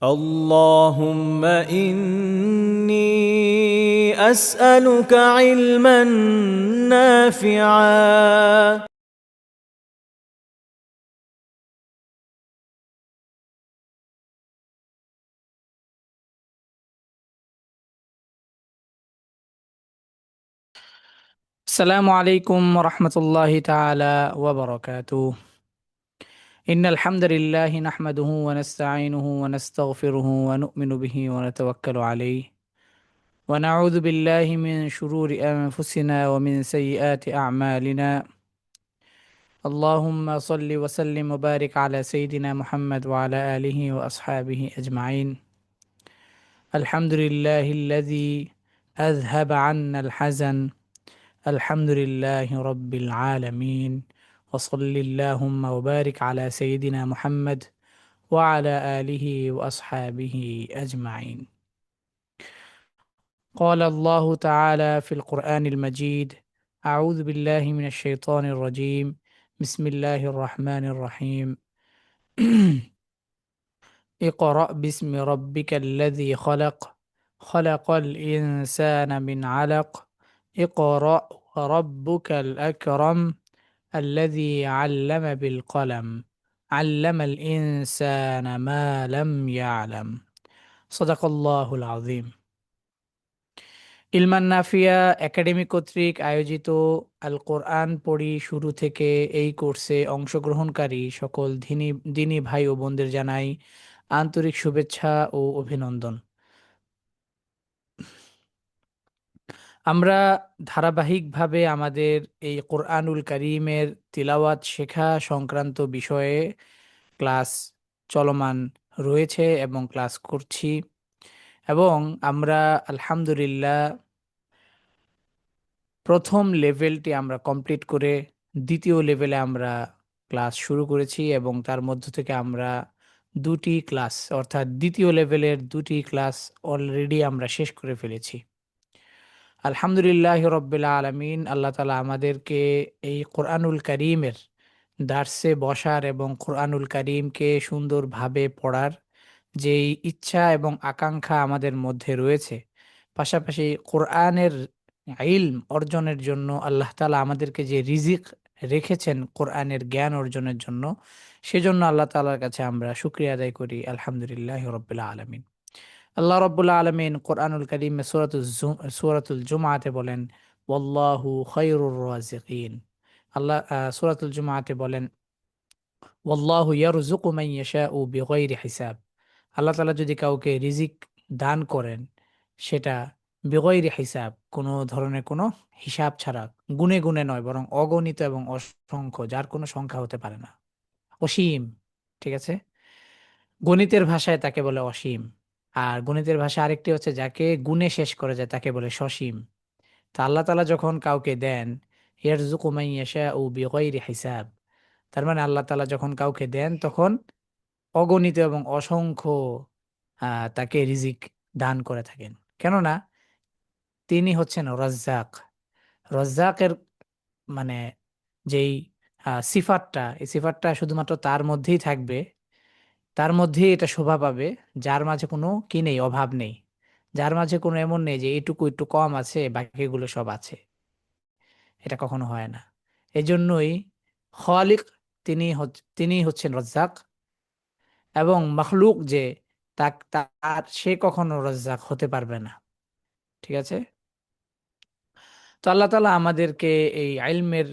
اللهم إني أسألك علما نافعا. السلام عليكم ورحمة الله تعالى وبركاته. إن الحمد لله نحمده ونستعينه ونستغفره ونؤمن به ونتوكل عليه ونعوذ بالله من شرور أنفسنا ومن سيئات أعمالنا. اللهم صل وسلم وبارك على سيدنا محمد وعلى آله وأصحابه أجمعين. الحمد لله الذي أذهب عنا الحزن. الحمد لله رب العالمين. وصل اللهم وبارك على سيدنا محمد وعلى آله وأصحابه أجمعين. قال الله تعالى في القرآن المجيد: أعوذ بالله من الشيطان الرجيم. بسم الله الرحمن الرحيم. اقرأ باسم ربك الذي خلق. خلق الإنسان من علق. اقرأ وربك الأكرم الذي علم بالقلم. علم الإنسان ما لم يعلم. صدق الله العظيم. ইলমান Nafia academy কর্তৃক আয়োজিত আল কোরআন পড়ি শুরু থেকে এই কোর্সে অংশগ্রহণকারী সকল দিনী ভাই ও বোনদের জানাই আন্তরিক শুভেচ্ছা ও অভিনন্দন। আমরা ধারাবাহিকভাবে আমাদের এই কোরআনুল কারীমের তিলাওয়াত শেখা সংক্রান্ত বিষয়ে ক্লাস চলমান রয়েছে এবং ক্লাস করছি, এবং আমরা আলহামদুলিল্লাহ প্রথম লেভেলটি আমরা কমপ্লিট করে দ্বিতীয় লেভেলে আমরা ক্লাস শুরু করেছি, এবং তার মধ্য থেকে আমরা দুটি ক্লাস অর্থাৎ দ্বিতীয় লেভেলের দুটি ক্লাস অলরেডি আমরা শেষ করে ফেলেছি। আলহামদুলিল্লাহ রব্বিল আলামিন, আল্লাহ তালা আমাদেরকে এই কোরআনুল কারীমের দার্সে বসার এবং কোরআনুল কারীমকে সুন্দরভাবে পড়ার যেই ইচ্ছা এবং আকাঙ্ক্ষা আমাদের মধ্যে রয়েছে, পাশাপাশি কোরআনের ইলম অর্জনের জন্য আল্লাহ তালা আমাদেরকে যে রিজিক রেখেছেন কোরআনের জ্ঞান অর্জনের জন্য, সেজন্য আল্লাহ তালার কাছে আমরা শুকরিয়া আদায় করি। আলহামদুলিল্লাহ রব্বিল আলামিন। আল্লাহ রব্বুল আলমিন কোরআনুল কারীমে সূরাতুল জুমাতে বলেন, ওয়াল্লাহু খায়রুর রাযিকিন। আল্লাহ সূরাতুল জুমাতে বলেন, ওয়াল্লাহু ইয়ারযুকু মান ইয়াশাউ বিগাইরি হিসাব। আল্লাহ তাআলা যদি কাউকে রিজিক দান করেন, সেটা বিগাইরি হিসাব, কোনো ধরনের কোনো হিসাব ছাড়া, গুণে গুণে নয়, বরং অগণিত এবং অসংখ্য, যার কোনো সংখ্যা হতে পারে না, অসীম। ঠিক আছে? গণিতের ভাষায় তাকে বলে অসীম। আর গণিতের ভাষা আরেকটি হচ্ছে যাকে গুণে শেষ করা যায় তাকে বলে সসীম। তা আল্লাহ তাআলা যখন কাউকে দেন, ইয়ারযুকু মান ইয়াশাউ বিগাইরি হিসাব, তার মানে আল্লাহ তাআলা যখন কাউকে দেন তখন অগণিত এবং অসংখ্য তাকে রিজিক দান করে থাকেন। কেননা তিনি হচ্ছেন রাজ্জাক। রাজ্জাকের মানে যেই সিফাতটা, এই সিফাতটা শুধুমাত্র তার মধ্যেই থাকবে, তার মধ্যেই এটা শোভা পাবে, যার মাঝে কোনো কি নেই, অভাব নেই, যার মাঝে কোনো এমন নেই যে এইটুকু একটু কম আছে বাকিগুলো সব আছে। এটা কখনো হয় না। এজন্যই খালিক তিনি হচ্ছেন রাজ্জাক, এবং মাখলুক যে তার সে কখনো রাজ্জাক হতে পারবে না। ঠিক আছে? তো আল্লাহ তাআলা আমাদেরকে এই ইলমের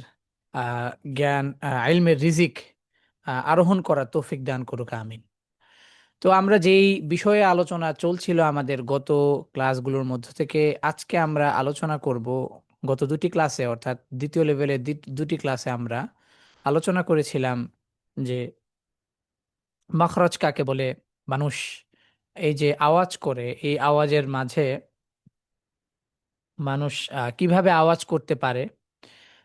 জ্ঞান, ইলমের রিজিক আরোহণ করার তৌফিক দান করুক, আমিন। তো আমরা যেই বিষয়ে আলোচনা চলছিল আমাদের গত ক্লাসগুলোর মধ্য থেকে, আজকে আমরা আলোচনা করব গত দুটি ক্লাসে, অর্থাৎ দ্বিতীয় লেভেলের দুটি ক্লাসে আমরা আলোচনা করেছিলাম যে মাখরাজ কাকে বলে। মানুষ এই যে আওয়াজ করে, এই আওয়াজের মাঝে মানুষ কিভাবে আওয়াজ করতে পারে,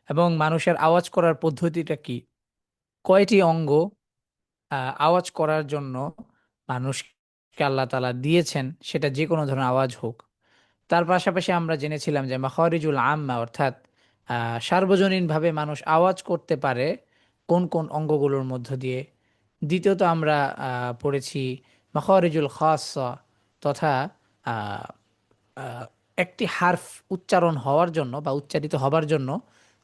এবং মানুষের আওয়াজ করার পদ্ধতিটা কি, কয়টি অঙ্গ আওয়াজ করার জন্য মানুষকে আল্লাহ তাআলা দিয়েছেন, সেটা যে কোনো ধরনের আওয়াজ হোক। তার পাশাপাশি আমরা জেনেছিলাম যে মাখারিজুল আম্মা, অর্থাৎ সার্বজনীনভাবে মানুষ আওয়াজ করতে পারে কোন কোন অঙ্গগুলোর মধ্য দিয়ে। দ্বিতীয়ত আমরা পড়েছি মাখারিজুল খাসা তথা আহ, আহ, একটি হারফ উচ্চারণ হওয়ার জন্য বা উচ্চারিত হবার জন্য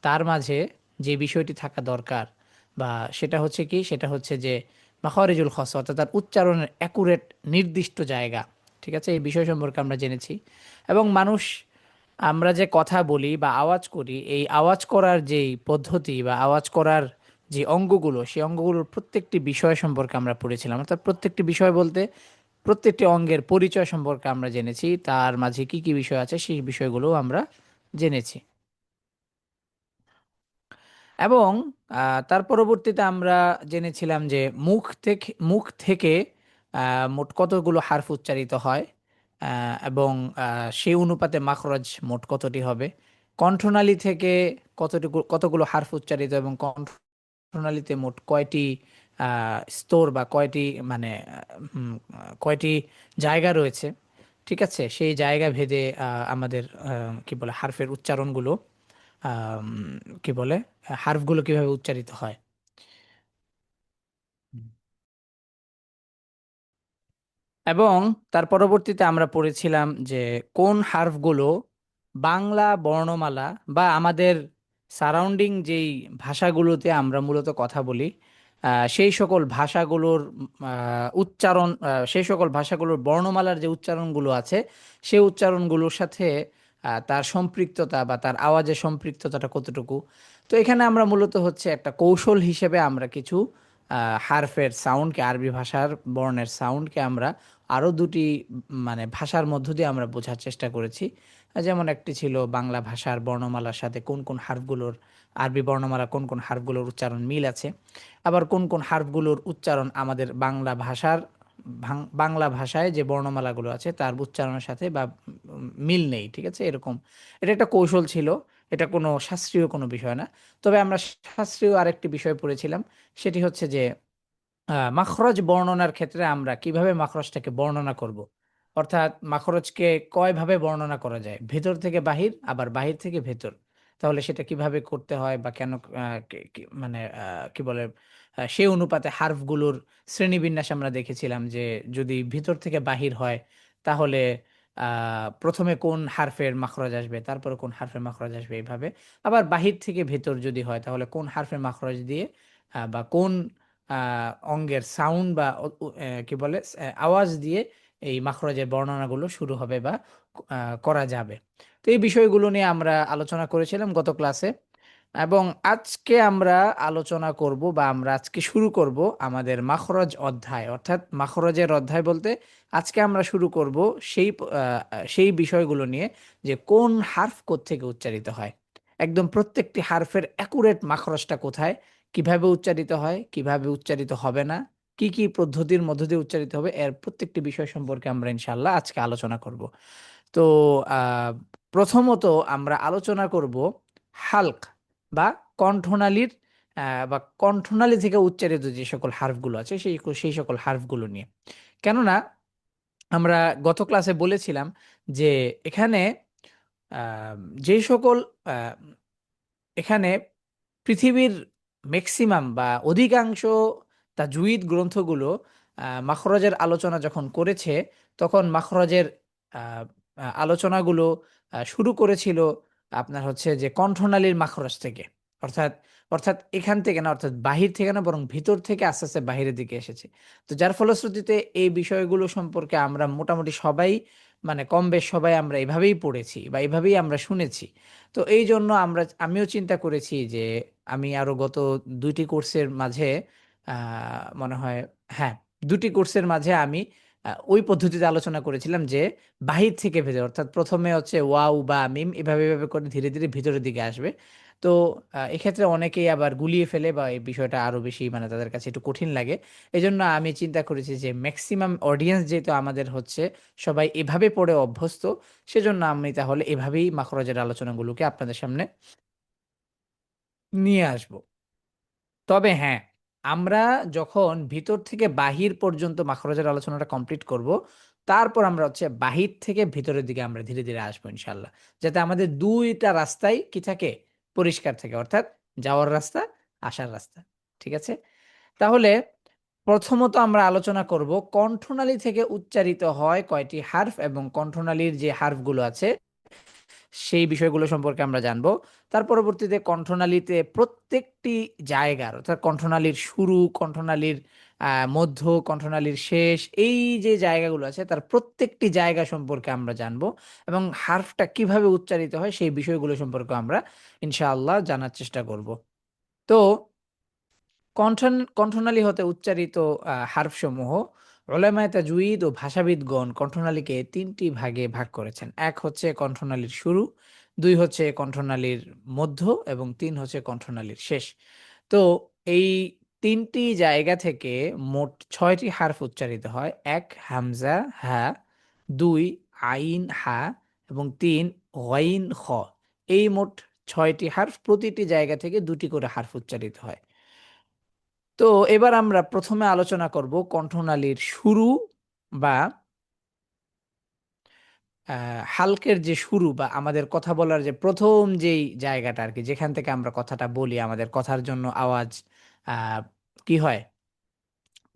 তার মাঝে যে বিষয়টি থাকা দরকার বা সেটা হচ্ছে কি, সেটা হচ্ছে যে মাখারিজুল খাসা অর্থাৎ তার উচ্চারণের অ্যাকুরেট নির্দিষ্ট জায়গা। ঠিক আছে, এই বিষয় সম্পর্কে আমরা জেনেছি। এবং মানুষ, আমরা যে কথা বলি বা আওয়াজ করি, এই আওয়াজ করার যেই পদ্ধতি বা আওয়াজ করার যে অঙ্গগুলো, সেই অঙ্গগুলোর প্রত্যেকটি বিষয় সম্পর্কে আমরা পড়েছিলাম। অর্থাৎ প্রত্যেকটি বিষয় বলতে প্রত্যেকটি অঙ্গের পরিচয় সম্পর্কে আমরা জেনেছি, তার মাঝে কি কি বিষয় আছে সেই বিষয়গুলো আমরা জেনেছি। এবং তার পরবর্তীতে আমরা জেনেছিলাম যে মুখ থেকে মোট কতগুলো হারফ উচ্চারিত হয়, এবং সেই অনুপাতে মাখরজ মোট কতটি হবে। কণ্ঠনালী থেকে কতগুলো হারফ উচ্চারিত এবং কণ্ঠনালীতে মোট কয়টি স্তর বা কয়টি মানে কয়টি জায়গা রয়েছে। ঠিক আছে, সেই জায়গা ভেদে আমাদের কি বলে হারফের উচ্চারণগুলো, আম, কি বলে হার্ফগুলো কিভাবে উচ্চারিত হয়। হুম। এবং তার পরবর্তীতে আমরা পড়েছিলাম যে কোন হার্ফগুলো বাংলা বর্ণমালা বা আমাদের সারাউন্ডিং যেই ভাষাগুলোতে আমরা মূলত কথা বলি, সেই সকল ভাষাগুলোর উচ্চারণ, সেই সকল ভাষাগুলোর বর্ণমালার যে উচ্চারণগুলো আছে, সেই উচ্চারণগুলোর সাথে তার সম্পৃক্ততা বা তার আওয়াজের সম্পৃক্ততাটা কতটুকু। তো এখানে আমরা মূলত হচ্ছে একটা কৌশল হিসেবে আমরা কিছু হারফের সাউন্ডকে, আরবি ভাষার বর্ণের সাউন্ডকে আমরা আরও দুটি মানে ভাষার মধ্য দিয়ে আমরা বোঝার চেষ্টা করেছি। যেমন একটি ছিল বাংলা ভাষার বর্ণমালার সাথে কোন কোন হারফগুলোর, আরবি বর্ণমালা কোন কোন হারফগুলোর উচ্চারণ মিল আছে, আবার কোন কোন হারফগুলোর উচ্চারণ আমাদের বাংলা ভাষার বাংলা ভাষায় যে বর্ণমালাগুলো আছে তার উচ্চারণের সাথে বা মিল নেই। ঠিক আছে, এরকম এটা একটা কৌশল ছিল, এটা কোনো শাস্ত্রীয় কোনো বিষয় না। তবে আমরা শাস্ত্রীয় আরেকটি বিষয় পড়েছিলাম, সেটি হচ্ছে যে মাখরজ বর্ণনার ক্ষেত্রে আমরা কিভাবে মাখরজটাকে বর্ণনা করব। অর্থাৎ মাখরজকে কয়ভাবে বর্ণনা করা যায়, ভেতর থেকে বাহির আবার বাহির থেকে ভেতর। তাহলে সেটা কিভাবে করতে হয় বা কেন, মানে কি বলে সেই অনুপাতে হার্ফগুলোর শ্রেণীবিন্যাস আমরা দেখেছিলাম যে যদি ভিতর থেকে বাহির হয় তাহলে প্রথমে কোন হারফের মাখরজ আসবে, তারপরে কোন হারফের মাখরজ আসবে এইভাবে। আবার বাহির থেকে ভেতর যদি হয় তাহলে কোন হারফের মাখরজ দিয়ে বা কোন অঙ্গের সাউন্ড বা কি বলে আওয়াজ দিয়ে এই মাখরাজের বর্ণনাগুলো শুরু হবে বা করা যাবে। তো এই বিষয়গুলো নিয়ে আমরা আলোচনা করেছিলাম গত ক্লাসে। এবং আজকে আমরা আলোচনা করব বা আমরা আজকে শুরু করব আমাদের মাখরজ অধ্যায়। অর্থাৎ মাখরজের অধ্যায় বলতে আজকে আমরা শুরু করব সেই বিষয়গুলো নিয়ে যে কোন হারফ কোত্থেকে উচ্চারিত হয়, একদম প্রত্যেকটি হারফের অ্যাকুরেট মাখরজটা কোথায়, কিভাবে উচ্চারিত হয়, কিভাবে উচ্চারিত হবে না, কি কি পদ্ধতির মধ্য দিয়ে উচ্চারিত হবে, এর প্রত্যেকটি বিষয় সম্পর্কে আমরা ইনশাআল্লাহ আজকে আলোচনা করব। তো আহ, প্রথমত আমরা আলোচনা করব হালক বা কণ্ঠনালীর বা কণ্ঠনালী থেকে উচ্চারিত যে সকল হার্ফগুলো আছে সেই সেই সকল হার্ফগুলো নিয়ে। কেননা আমরা গত ক্লাসে বলেছিলাম যে এখানে আহ, যে সকল আহ, এখানে পৃথিবীর ম্যাক্সিমাম বা অধিকাংশ তাজউইদ গ্রন্থগুলো মাখরজের আলোচনা যখন করেছে তখন মাখরজের আহ, আলোচনাগুলো শুরু করেছিল আপনার হচ্ছে যে কণ্ঠনালীর মাখরজ থেকে। অর্থাৎ অর্থাৎ এখান থেকে না, অর্থাৎ বাহির থেকে না, বরং ভিতর থেকে আস্তে আস্তে বাহিরের দিকে এসেছে। তো যার ফলশ্রুতিতে এই বিষয়গুলো সম্পর্কে আমরা মোটামুটি সবাই, মানে কম বেশ সবাই আমরা এভাবেই পড়েছি বা এভাবেই আমরা শুনেছি। তো এই জন্য আমিও চিন্তা করেছি যে আমি আরো গত দুইটি কোর্সের মাঝে মনে হয়, হ্যাঁ, দুটি কোর্সের মাঝে আমি ওই পদ্ধতিতে আলোচনা করেছিলাম যে বাহির থেকে ভেতর, অর্থাৎ প্রথমে হচ্ছে ওয়াও বা মিম এভাবে এভাবে করে ধীরে ধীরে ভিতরের দিকে আসবে। তো এক্ষেত্রে অনেকেই আবার গুলিয়ে ফেলে বা এই বিষয়টা আরো বেশি মানে তাদের কাছে একটু কঠিন লাগে। এই জন্য আমি চিন্তা করেছি যে ম্যাক্সিমাম অডিয়েন্স যেহেতু আমাদের হচ্ছে সবাই এভাবে পড়ে অভ্যস্ত, সেজন্য আমি তাহলে এভাবেই মাখরজের আলোচনাগুলোকে আপনাদের সামনে নিয়ে আসব। তবে হ্যাঁ, আমরা যখন ভিতর থেকে বাহির পর্যন্ত মাখরজের আলোচনাটা কমপ্লিট করব, তারপর আমরা হচ্ছে বাহির থেকে ভিতরের দিকে আমরা ধীরে ধীরে আসবো ইনশাল্লাহ, যাতে আমাদের দুইটা রাস্তাই কি থাকে, পরিষ্কার থাকে। অর্থাৎ যাওয়ার রাস্তা, আসার রাস্তা। ঠিক আছে, তাহলে প্রথমত আমরা আলোচনা করব কণ্ঠনালী থেকে উচ্চারিত হয় কয়টি হার্ফ এবং কণ্ঠনালীর যে হার্ফগুলো আছে সেই বিষয়গুলো সম্পর্কে আমরা জানবো। তার পরবর্তীতে কণ্ঠনালীতে প্রত্যেকটি জায়গার অর্থাৎ কণ্ঠনালীর শুরু, কণ্ঠনালীর মধ্য, কণ্ঠনালীর শেষ, এই যে জায়গাগুলো আছে তার প্রত্যেকটি জায়গা সম্পর্কে আমরা জানবো এবং হার্ফটা কিভাবে উচ্চারিত হয় সেই বিষয়গুলো সম্পর্কে আমরা ইনশাআল্লাহ জানার চেষ্টা করব। তো কণ্ঠনালী হতে উচ্চারিত হার্ফসমূহ উলামায়ে তাজউইদ ও ভাষাবিদগণ কণ্ঠনালীকে তিনটি ভাগে ভাগ করেছেন। এক হচ্ছে কণ্ঠনালীর শুরু, দুই হচ্ছে কণ্ঠনালীর মধ্য এবং তিন হচ্ছে কণ্ঠনালীর শেষ। তো এই তিনটি জায়গা থেকে মোট ৬টি হার্ফ উচ্চারিত হয়। এক হামজা হা, দুই আইন হা এবং তিন গইন খ। এই মোট ৬টি হার্ফ, প্রতিটি জায়গা থেকে দুটি করে হার্ফ উচ্চারিত হয়। তো এবার আমরা প্রথমে আলোচনা করব কণ্ঠনালীর শুরু বা হালকের যে শুরু বা আমাদের কথা বলার যে প্রথম যেই জায়গাটা আর কি, যেখান থেকে আমরা কথাটা বলি, আমাদের কথার জন্য আওয়াজ কি হয়,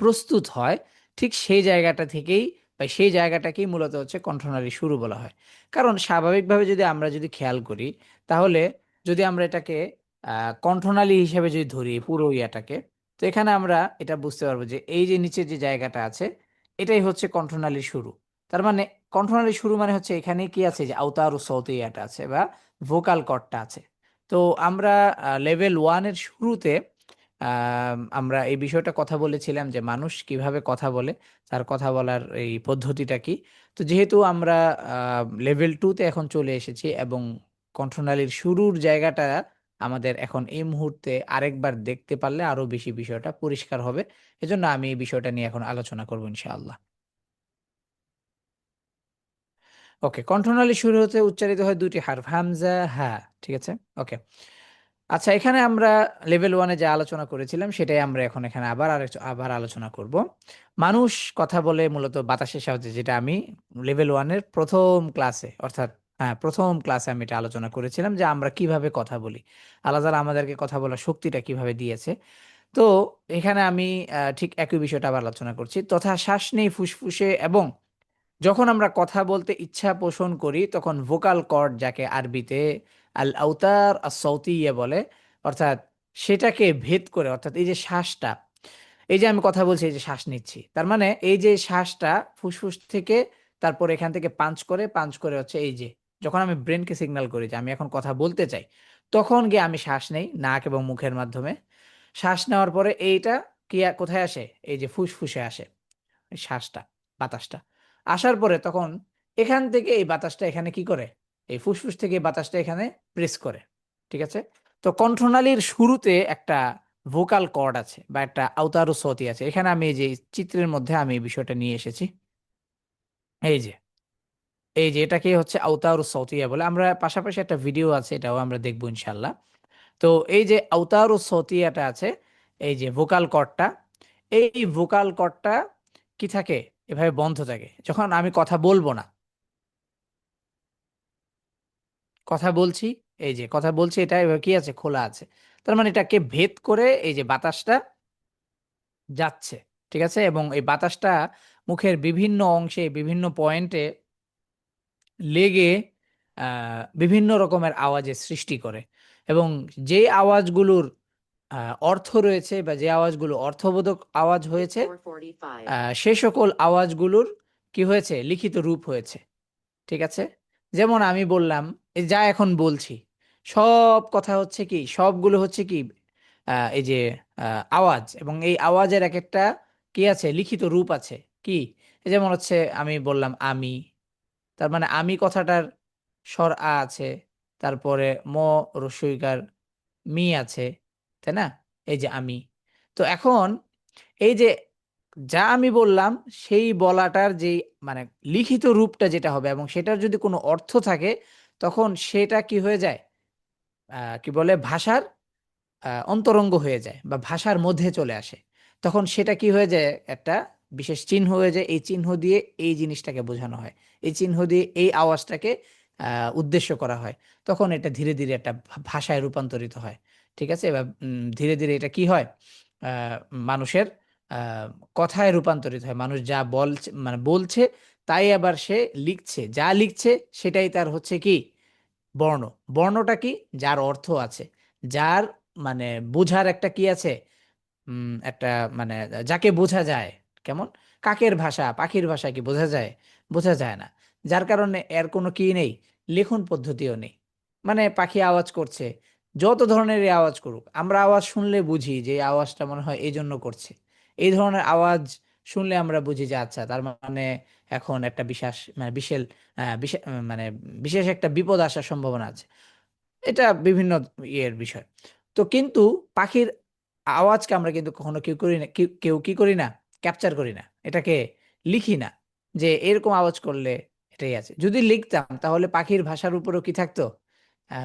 প্রস্তুত হয়, ঠিক সেই জায়গাটা থেকেই বা সেই জায়গাটাকেই মূলত হচ্ছে কণ্ঠনালীর শুরু বলা হয়। কারণ স্বাভাবিকভাবে যদি খেয়াল করি, তাহলে যদি আমরা এটাকে কণ্ঠনালী হিসেবে যদি ধরি পুরো ইয়াটাকে, তো এখানে আমরা এটা বুঝতে পারবো যে এই যে নিচের যে জায়গাটা আছে এটাই হচ্ছে কণ্ঠনালীর শুরু। তার মানে কণ্ঠনালীর শুরু মানে হচ্ছে এখানে কি আছে, যে আওতারু সৌতি ইয়াটা আছে বা ভোকাল কর্ডটা আছে। তো আমরা লেভেল 1 এর শুরুতে আমরা এই বিষয়টা কথা বলেছিলাম যে মানুষ কিভাবে কথা বলে, তার কথা বলার এই পদ্ধতিটা কি। তো যেহেতু আমরা লেভেল 2 তে এখন চলে এসেছি এবং কণ্ঠনালীর শুরুর জায়গাটা আমাদের এখন এই মুহূর্তে আরেকবার দেখতে পারলে আরো বেশি বিষয়টা পরিষ্কার হবে। এজন্য আমি এই বিষয়টা নিয়ে এখন আলোচনা করব ইনশাআল্লাহ। ওকে, কণ্ঠনালী শুরু হতে উচ্চারিত হয় দুটি হারফ হামজা হা। ঠিক আছে? ওকে। আচ্ছা, এখানে আমরা লেভেল 1 এ যা আলোচনা করেছিলাম সেটাই আমরা এখন এখানে আবার আলোচনা করব। মানুষ কথা বলে মূলত বাতাসের সাহায্যে, যেটা আমি লেভেল 1 এর ১ম ক্লাসে অর্থাৎ হ্যাঁ, ১ম ক্লাসে আমি এটা আলোচনা করেছিলাম যে আমরা কিভাবে কথা বলি। আল্লাহ তাআলা আমাদেরকে কথা বলার শক্তিটা কিভাবে দিয়েছে। তো এখানে আমি ঠিক একই বিষয়টা আবার আলোচনা করছি। তথা শ্বাস নেই ফুসফুসে এবং যখন আমরা কথা বলতে ইচ্ছা পোষণ করি তখন ভোকাল কর্ড, যাকে আরবিতে আল আওতার আস-সাউতিয়্যা বলে, অর্থাৎ সেটাকে ভেদ করে, অর্থাৎ এই যে শ্বাসটা, এই যে আমি কথা বলছি, এই যে শ্বাস নিচ্ছি, তার মানে এই যে শ্বাসটা ফুসফুস থেকে তারপর এখান থেকে পাঞ্চ করে হচ্ছে এই যে যখন আমি ব্রেনকে সিগন্যাল করি যে আমি এখন কথা বলতে চাই, তখন গিয়ে আমি শ্বাস নেই নাক এবং মুখের মাধ্যমে। শ্বাস নেওয়ার পরে এইটা কোথায় আসে, এই যে ফুসফুসে আসে এই শ্বাসটা, বাতাসটা। আসার পরে তখন এখান থেকে এই বাতাসটা এখানে কি করে? এই ফুসফুস থেকে এই বাতাসটা এখানে প্রেস করে। ঠিক আছে? তো কণ্ঠনালীর শুরুতে একটা ভোকাল কর্ড আছে বা একটা আওতারু সৌতি আছে। এখানে আমি এই যে চিত্রের মধ্যে আমি এই বিষয়টা নিয়ে এসেছি। এই যে, এই যে এটাকে হচ্ছে আওতারু সৌতিয়া বলে। আমরা পাশাপাশি একটা ভিডিও আছে, এটাও আমরা দেখব ইনশাআল্লাহ। তো এই যে আওতারু সৌতিয়াটা আছে, এই যে ভোকাল কর্ডটা, এই ভোকাল কর্ডটা কি থাকে? এভাবে বন্ধ থাকে। যখন আমি কথা বলবো না, কথা বলছি, এই যে কথা বলছি এটা এবার কি আছে? খোলা আছে। তার মানে এটাকে ভেদ করে এই যে বাতাসটা যাচ্ছে। ঠিক আছে? এবং এই বাতাসটা মুখের বিভিন্ন অংশে, বিভিন্ন পয়েন্টে লেগে আ বিভিন্ন রকমের আওয়াজের সৃষ্টি করে। এবং যেই আওয়াজগুলোর আ অর্থ রয়েছে বা যে আওয়াজগুলো অর্থবোধক আওয়াজ হয়েছে, সে সকল আওয়াজগুলোর কি হয়েছে? লিখিত রূপ হয়েছে। ঠিক আছে? যেমন আমি বললাম, এই যা এখন বলছি, সব কথা হচ্ছে কি? সবগুলো হচ্ছে কি? এই যে আ আওয়াজ, এবং এই আওয়াজের একেকটা কি আছে? লিখিত রূপ আছে। কি? এই যেমন হচ্ছে আমি বললাম আমি, তার মানে আমি কথাটার স্বর আ আছে। তারপরে রস্বইকার মি আছে। তাই না? এই যে আমি। তো এখন এই যে যা আমি বললাম সেই বলাটার যেই মানে লিখিত রূপটা যেটা হবে এবং সেটার যদি কোনো অর্থ থাকে, তখন সেটা কি হয়ে যায়? কি বলে? ভাষার অন্তরঙ্গ হয়ে যায় বা ভাষার মধ্যে চলে আসে। তখন সেটা কি হয়ে যায়? একটা বিশেষ চিহ্ন হয়ে যায়। এই চিহ্ন দিয়ে এই জিনিসটাকে বোঝানো হয়। এই চিহ্ন দিয়ে এই আওয়াজটাকে আ উদ্দেশ্য করা হয়। তখন এটা ধীরে, ধীরে একটা ভাষায় রূপান্তরিত হয়। ঠিক আছে? ধীরে, ধীরে এটা কি হয়? আ মানুষের আহ, কথায় রূপান্তরিত হয়। মানুষ যা বলছে মানে বলছে তাই আবার সে লিখছে, যা লিখছে সেটাই তার হচ্ছে কি বর্ণ। বর্ণটা কি? যার অর্থ আছে, যার মানে বোঝার একটা কি আছে, একটা মানে যাকে বোঝা যায়। কেমন? কাকের ভাষা পাখির ভাষা কি বোঝা যায়? বোঝা যায় না। যার কারণে এর কোনো কি নেই, লেখন পদ্ধতিও নেই। মানে পাখি আওয়াজ করছে, যত ধরনের আওয়াজ করুক, আমরা আওয়াজ শুনলে বুঝি যে এই আওয়াজটা মনে হয় এই জন্য করছে। এই ধরনের আওয়াজ শুনলে আমরা বুঝি যে আচ্ছা, তার মানে এখন একটা বিশেষ মানে বিশেষ মানে বিশেষ একটা বিপদ আসার সম্ভাবনা আছে। এটা বিভিন্ন ইয়ের বিষয়। তো কিন্তু পাখির আওয়াজকে আমরা কিন্তু কখনো কেউ করি না, কেউ কি করি না, ক্যাপচার করি না, এটাকে লিখি না যে এরকম আওয়াজ করলে এটাই আছে। যদি লিখতাম তাহলে পাখির ভাষার উপরেও কি থাকতো,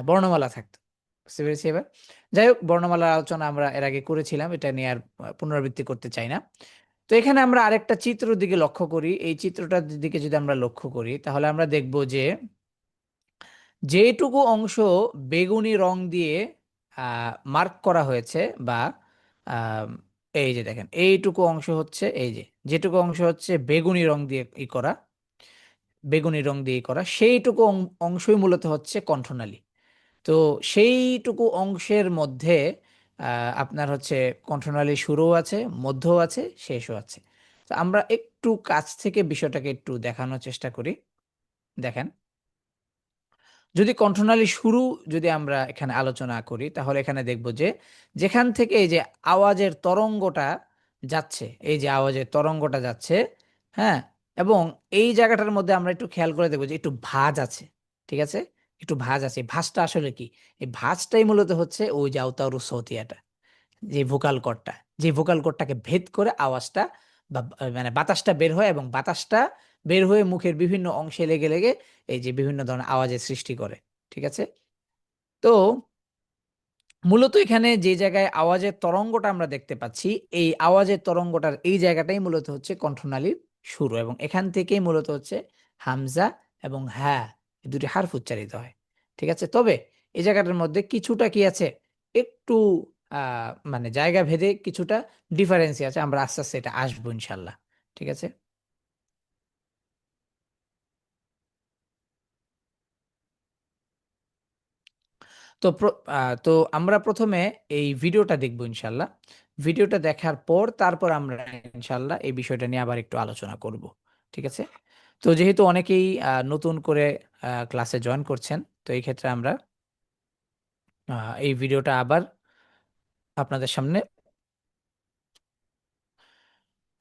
বর্ণমালা থাকতো। বুঝতে পেরেছি এবার? যাই হোক, বর্ণমালার আলোচনা আমরা এর আগে করেছিলাম, এটা নিয়ে আর পুনরাবৃত্তি করতে চাই না। তো এখানে আমরা আরেকটা চিত্রের দিকে লক্ষ্য করি। এই চিত্রটার দিকে যদি আমরা লক্ষ্য করি তাহলে আমরা দেখব যে যেটুকু অংশ বেগুনি রং দিয়ে মার্ক করা হয়েছে বা আহ, এই যে দেখেন এইটুকু অংশ হচ্ছে, এই যে যেটুকু অংশ হচ্ছে বেগুনি রং দিয়ে করা, বেগুনি রং দিয়ে করা সেইটুকু অংশই মূলত হচ্ছে কণ্ঠনালী। তো সেইটুকু অংশের মধ্যে আপনার হচ্ছে কণ্ঠনালী শুরুও আছে, মধ্যও আছে, শেষও আছে। তো আমরা একটু কাছ থেকে বিষয়টাকে একটু দেখানোর চেষ্টা করি। দেখেন, যদি কণ্ঠনালী শুরু যদি আমরা এখানে আলোচনা করি তাহলে এখানে দেখব যে যেখান থেকে এই যে আওয়াজের তরঙ্গটা যাচ্ছে, এই যে আওয়াজের তরঙ্গটা যাচ্ছে, হ্যাঁ, এবং এই জায়গাটার মধ্যে আমরা একটু খেয়াল করে দেখবো যে একটু ভাঁজ আছে। ঠিক আছে, একটু ভাঁজ আছে। এই ভাঁজটা আসলে কি? এই ভাঁজটাই মূলত হচ্ছে ওই যে আওতারু সৌতিয়াটা, যে ভোকাল কর্ডটা, যে ভোকাল কর্ডটাকে ভেদ করে আওয়াজটা বা মানে বাতাসটা বের হয়, এবং বাতাসটা বের হয়ে মুখের বিভিন্ন অংশে লেগে লেগে এই যে বিভিন্ন ধরনের আওয়াজের সৃষ্টি করে। ঠিক আছে? তো মূলত এখানে যে জায়গায় আওয়াজের তরঙ্গটা আমরা দেখতে পাচ্ছি, এই আওয়াজের তরঙ্গটার এই জায়গাটাই মূলত হচ্ছে কণ্ঠনালীর শুরু, এবং এখান থেকেই মূলত হচ্ছে হামজা এবং হ্যাঁ, এই দুটি হারফ উচ্চারিত হয়। ঠিক আছে? তবে এই জায়গাটার মধ্যে কিছুটা কি আছে, একটু মানে জায়গা ভেদে কিছুটা ডিফারেন্সি আছে। আমরা আস্তে আস্তে এটা আসবো ইনশাল্লাহ। ঠিক আছে? তো আমরা প্রথমে এই ভিডিওটা দেখবো ইনশাল্লাহ। ভিডিওটা দেখার পর তারপর আমরা ইনশাল্লাহ এই বিষয়টা নিয়ে আবার একটু আলোচনা করব। ঠিক আছে? তো যেহেতু অনেকেই নতুন করে ক্লাসে জয়েন করছেন, তো এই ক্ষেত্রে আমরা এই ভিডিওটা আবার আপনাদের সামনে।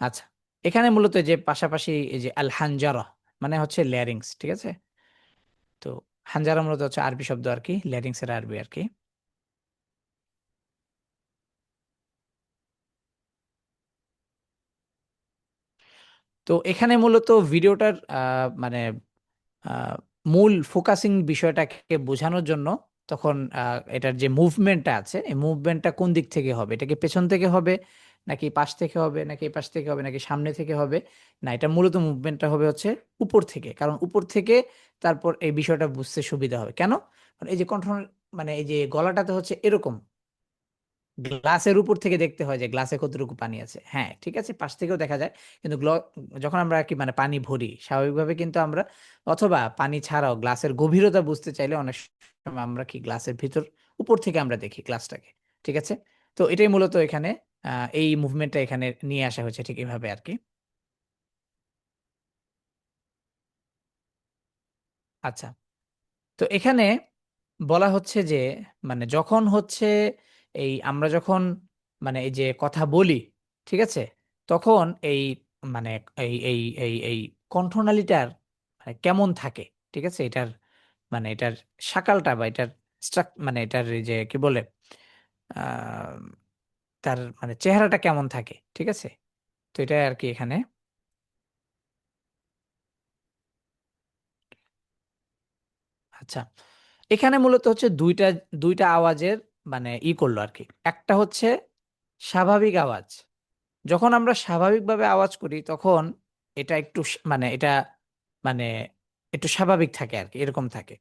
আচ্ছা, এখানে মূলত যে পাশাপাশি এই যে আল হানজারা মানে হচ্ছে ল্যারিংস। ঠিক আছে? তো হানজারা মূলত হচ্ছে আরবি শব্দ আর কি, ল্যারিংস এর আরবি আর কি। তো এখানে মূলত ভিডিওটার মানে আহ, মূল ফোকাসিং বিষয়টাকে বোঝানোর জন্য তখন এটার যে মুভমেন্টটা আছে, এই মুভমেন্টটা কোন দিক থেকে হবে, এটা কি পেছন থেকে হবে, নাকি পাশ থেকে হবে, নাকি এই পাশ থেকে হবে, নাকি সামনে থেকে হবে? না, এটা মূলত মুভমেন্টটা হবে হচ্ছে উপর থেকে। কারণ উপর থেকে তারপর এই বিষয়টা বুঝতে সুবিধা হবে। কেন? কারণ এই যে কণ্ঠন মানে এই যে গলাটাতে হচ্ছে এরকম গ্লাসের উপর থেকে দেখতে হয় যে গ্লাসে কতটুকু পানি আছে। হ্যাঁ, ঠিক আছে, পাশ থেকেও দেখা যায়। কিন্তু যখন আমরা কি মানে পানি ভরি স্বাভাবিকভাবে, কিন্তু আমরা অথবা পানি ছাড়াও গ্লাসের গভীরতা বুঝতে চাইলে অনেক সময় আমরা কি গ্লাসের ভিতর উপর থেকে আমরা দেখি গ্লাসটাকে। ঠিক আছে? তো এটাই মূলত এখানে এই মুভমেন্টটা এখানে নিয়ে আসা হয়েছে ঠিক এভাবে আর কি। আচ্ছা, তো এখানে বলা হচ্ছে যে মানে যখন হচ্ছে এই আমরা যখন মানে এই যে কথা বলি, ঠিক আছে, তখন এই মানে এই কণ্ঠনালীটার মানে কেমন থাকে, ঠিক আছে, এটার মানে এটার সাকালটা বা এটার মানে এটার এই যে কি বলে আহ তার মানে চেহারাটা কেমন থাকে। ঠিক আছে? তো এটা আর কি এখানে। আচ্ছা, এখানে মূলত হচ্ছে দুইটা দুইটা আওয়াজের মানে করলো আর কি। একটা হচ্ছে স্বাভাবিক আওয়াজ। যখন আমরা স্বাভাবিকভাবে আওয়াজ করি তখন এটা একটু মানে এটা মানে একটু স্বাভাবিক থাকে আর কি, এরকম থাকে।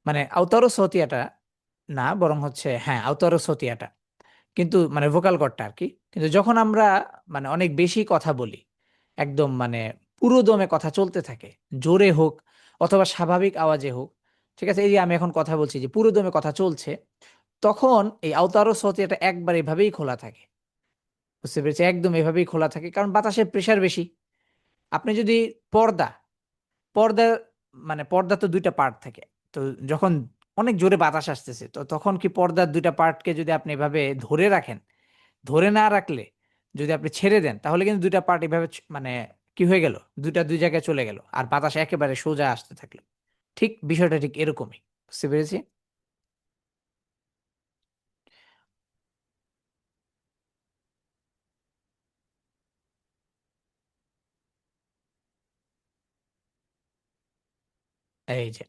মানে আওতারো সতিয়াটা না, বরং হচ্ছে হ্যাঁ আওতারো সতিয়াটা। কিন্তু মানে ভোকাল কর্ডটা আর কি। কিন্তু যখন আমরা মানে অনেক বেশি কথা বলি, একদম মানে পুরো দমে কথা চলতে থাকে, জোরে হোক অথবা স্বাভাবিক আওয়াজে হোক, ঠিক আছে, এই যে আমি এখন কথা বলছি যে পুরো দমে কথা চলছে, তখন এই আওতারো সতি এটা একবার এভাবেই খোলা থাকে। বুঝতে পেরেছি, একদম এভাবেই খোলা থাকে, কারণ বাতাসের প্রেসার বেশি। আপনি যদি পর্দা পর্দা মানে পর্দা তো দুইটা পার্ট থাকে। তো যখন অনেক জোরে বাতাস আসতেছে, তো তখন কি পর্দার দুইটা পার্টকে যদি আপনি এভাবে ধরে রাখেন, ধরে না রাখলে যদি আপনি ছেড়ে দেন, তাহলে কিন্তু দুইটা পার্ট এভাবে মানে কি হয়ে গেল, দুইটা দুই জায়গায় চলে গেল, আর বাতাস একেবারে সোজা আসতে থাকলো। ঠিক বিষয়টা ঠিক এরকমই। বুঝতে পেরেছি। এই যে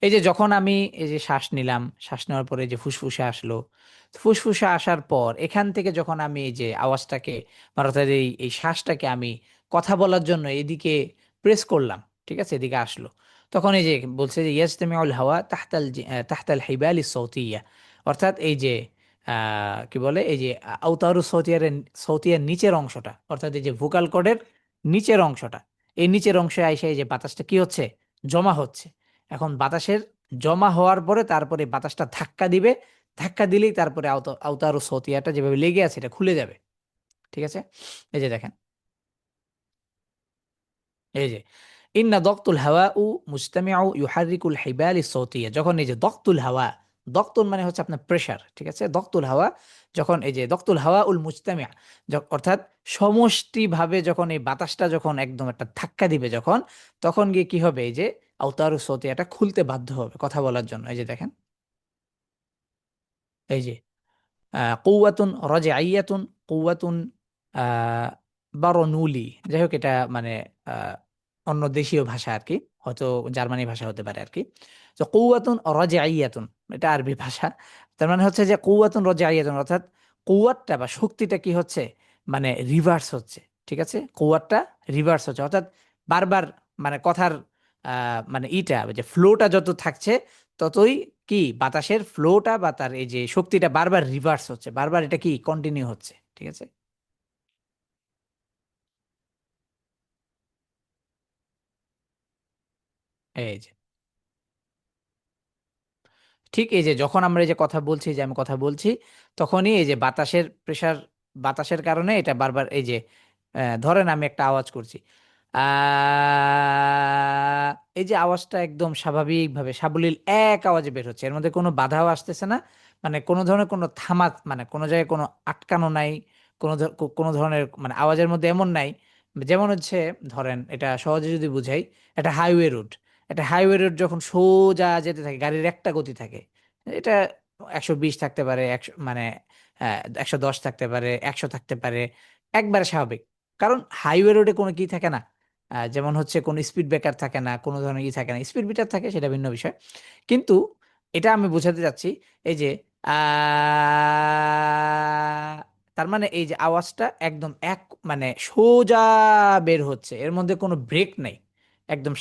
এই যে যখন আমি এই যে শ্বাস নিলাম, শ্বাস নেওয়ার পরে যে ফুসফুসে আসলো, ফুসফুসে আসার পর এখান থেকে যখন আমি এই যে আওয়াজটাকে বা অর্থাৎ এই শ্বাসটাকে আমি কথা বলার জন্য এদিকে প্রেস করলাম, ঠিক আছে, এদিকে আসলো, তখন এই যে বলছে যে ইয়াজতামিউল হাওয়া তাহতাল তাহতাল হিবালি সৌতিয়া, অর্থাৎ এই যে কি বলে, এই যে আওতারু সৌতিয়ার নিচের অংশটা, অর্থাৎ এই যে ভোকাল কর্ডের নিচের অংশটা, এই নিচের অংশে আইসা এই যে বাতাসটা কি হচ্ছে, জমা হচ্ছে। এখন বাতাসের জমা হওয়ার পরে তারপরে বাতাসটা ধাক্কা দিবে, ধাক্কা দিলেই তারপরে আওতার ও সতিয়াটা যেভাবে লেগে আছে এটা খুলে যাবে। ঠিক আছে, এই যে দেখেন, এই যে ইন্না দক্তুল হাওয়া উ মুজতামিউ ইউহারিকুল হিবাল সতিয়া, যখন এই যে দক্তুল হাওয়া, দক্তুল মানে হচ্ছে আপনার প্রেসার, ঠিক আছে, দক্তুল হাওয়া, যখন এই যে দক্তুল হাওয়া উল মুজতামিয়া, অর্থাৎ সমষ্টিভাবে যখন এই বাতাসটা যখন একদম একটা ধাক্কা দিবে যখন, তখন গিয়ে কি হবে, এই যে আওতারু সতিয়াটা খুলতে বাধ্য হবে কথা বলার জন্য। এই যে দেখেন, এই যে কৌয়াতুন রজাইয়াতুন, কৌয়াতুন আহ বারনুলি, যাই হোক এটা মানে আহ, অন্য দেশীয় ভাষা আর কি, হয়তো জার্মানি ভাষা হতে পারে আর কি। তো কৌয়াতুন রজাইয়াতুন, এটা আরবি ভাষা। তার মানে হচ্ছে যে কৌয়াতুন রজাইয়াতুন, অর্থাৎ কৌয়াতটা বা শক্তিটা কি হচ্ছে, মানে রিভার্স হচ্ছে। ঠিক আছে, কৌয়াতটা রিভার্স হচ্ছে, অর্থাৎ বারবার মানে কথার মানে ইটা যে ফ্লোটা যত থাকছে, ততই কি বাতাসের ফ্লোটা বা তার এই যে শক্তিটা বারবার রিভার্স হচ্ছে, বারবার এটা কি কন্টিনিউ হচ্ছে। ঠিক আছে, এই যে ঠিক এই যে যখন আমরা এই যে কথা বলছি, যে আমি কথা বলছি, তখনই এই যে বাতাসের প্রেসার, বাতাসের কারণে এটা বারবার এই যে ধরেন আমি একটা আওয়াজ করছি, এই যে আওয়াজটা একদম স্বাভাবিকভাবে সাবলীল এক আওয়াজে বের হচ্ছে, এর মধ্যে কোনো বাধাও আসতেছে না, মানে কোনো ধরনের কোনো থামা, মানে কোনো জায়গায় কোনো আটকানো নাই, কোনো ধরনের মানে আওয়াজের মধ্যে এমন নাই। যেমন হচ্ছে ধরেন এটা সহজে যদি বুঝাই, এটা হাইওয়ে রোড, একটা হাইওয়ে রোড যখন সোজা যেতে থাকে, গাড়ির একটা গতি থাকে, এটা 120 থাকতে পারে, 100 মানে 110 থাকতে পারে, 100 থাকতে পারে, একবারে স্বাভাবিক। কারণ হাইওয়ে রোডে কোনো কি থাকে না, যেমন হচ্ছে কোনো স্পিড ব্রেকার থাকে না, কোনো ধরনের ই থাকে না, স্পিড মিটার থাকে, সেটা ভিন্ন বিষয়। কিন্তু এটা আমি বোঝাতে চাচ্ছি, এই যে তার মানে এই যে আওয়াজটা একদম এক মানে সোজা বের হচ্ছে, এর মধ্যে কোনো ব্রেক নাই, একদম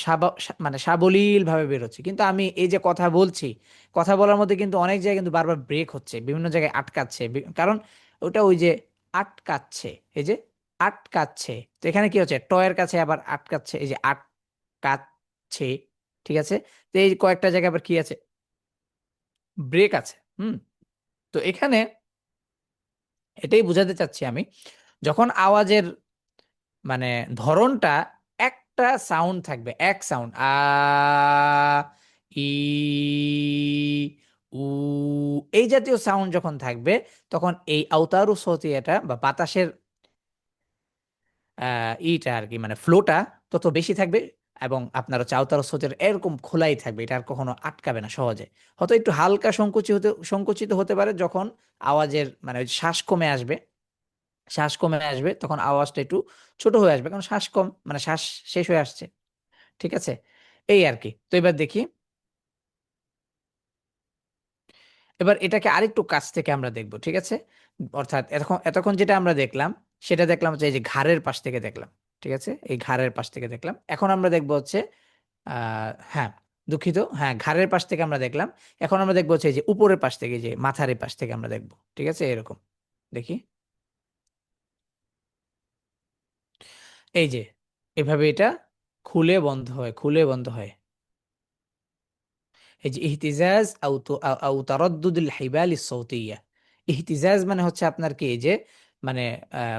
মানে সাবলীল ভাবে বের হচ্ছে। কিন্তু আমি এই যে কথা বলছি, কথা বলার মধ্যে কিন্তু অনেক জায়গায় কিন্তু বারবার ব্রেক হচ্ছে, বিভিন্ন জায়গায় আটকাচ্ছে, কারণ ওটা ওই যে আটকাচ্ছে, এই যে আটকাচ্ছে, তো এখানে কি হচ্ছে, টয়ের কাছে আবার আটকাচ্ছে, এই যে আটকাচ্ছে। ঠিক আছে, তো এই কয়েকটা জায়গায় আবার কি আছে, ব্রেক আছে। হুম, তো এখানে এটাই বোঝাতে চাচ্ছি আমি, যখন আওয়াজের মানে ধরনটা একটা সাউন্ড থাকবে, এক সাউন্ড ই উ, এই জাতীয় সাউন্ড যখন থাকবে, তখন এই আওতারু সৌতিয়া বা বাতাসের ইটা আর কি, মানে ফ্লোটা তত বেশি থাকবে, এবং আপনার হচ্ছে আওতারু সৌতিয়ার এরকম খোলাই থাকবে, এটা আর কখনো আটকাবে না সহজে। হয়তো একটু হালকা সংকুচিত হতে পারে যখন আওয়াজের মানে ওই যে শ্বাস কমে আসবে, শ্বাস কমে আসবে তখন আওয়াজটা একটু ছোট হয়ে আসবে, কারণ শ্বাস কম মানে শ্বাস শেষ হয়ে আসছে। ঠিক আছে, এই আর কি। তো এবার দেখি, এবার এটাকে আরেকটু কাছ থেকে আমরা দেখব। ঠিক আছে, অর্থাৎ এতক্ষণ এতক্ষণ যেটা আমরা দেখলাম, সেটা দেখলাম হচ্ছে এই যে ঘাড়ের পাশ থেকে দেখলাম। ঠিক আছে, এই ঘাড়ের পাশ থেকে দেখলাম, এখন আমরা দেখবো হচ্ছে হ্যাঁ, দুঃখিত, হ্যাঁ ঘাড়ের পাশ থেকে আমরা দেখলাম, এখন আমরা দেখবো হচ্ছে এই যে উপরের পাশ থেকে, যে মাথার এই পাশ থেকে আমরা দেখবো। ঠিক আছে, এরকম। দেখি, এই যে এভাবে এটা খুলে বন্ধ হয়, খুলে বন্ধ হয়। এই যে ইহতিজাজ আউ তারাদ্দুদুল হিবাল সৌতিয়া। ইহতিজাজ মানে হচ্ছে আপনার কি, এই যে মানে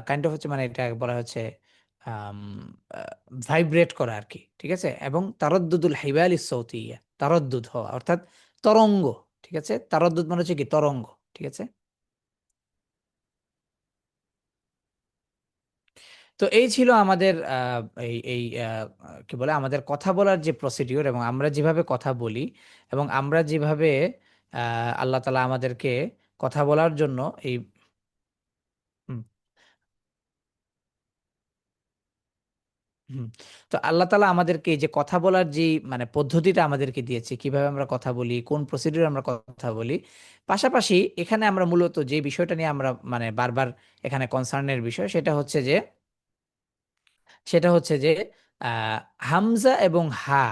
কাইন্ড অফ হচ্ছে, মানে এটা বলা হচ্ছে ভাইব্রেট করা আর কি, ঠিক আছে। এবং তারাদ্দুদুল হিবাল সৌতিয়া, তারাদ্দুদ হওয়া অর্থাৎ তরঙ্গ, ঠিক আছে। তারাদ্দুদ মানে হচ্ছে কি তরঙ্গ, ঠিক আছে। তো এই ছিল আমাদের এই এই কি বলে আমাদের কথা বলার যে প্রসিডিওর, এবং আমরা যেভাবে কথা বলি, এবং আমরা যেভাবে আল্লাহ তাআলা আমাদেরকে কথা বলার জন্য এই হুম, হুম। তো আল্লাহ তাআলা আমাদেরকে এই যে কথা বলার যে মানে পদ্ধতিটা আমাদেরকে দিয়েছে, কিভাবে আমরা কথা বলি, কোন প্রসিডিওর আমরা কথা বলি, পাশাপাশি এখানে আমরা মূলত যে বিষয়টা নিয়ে আমরা মানে বারবার এখানে কনসার্নের বিষয়, সেটা হচ্ছে যে আহ, হামজা এবং হা,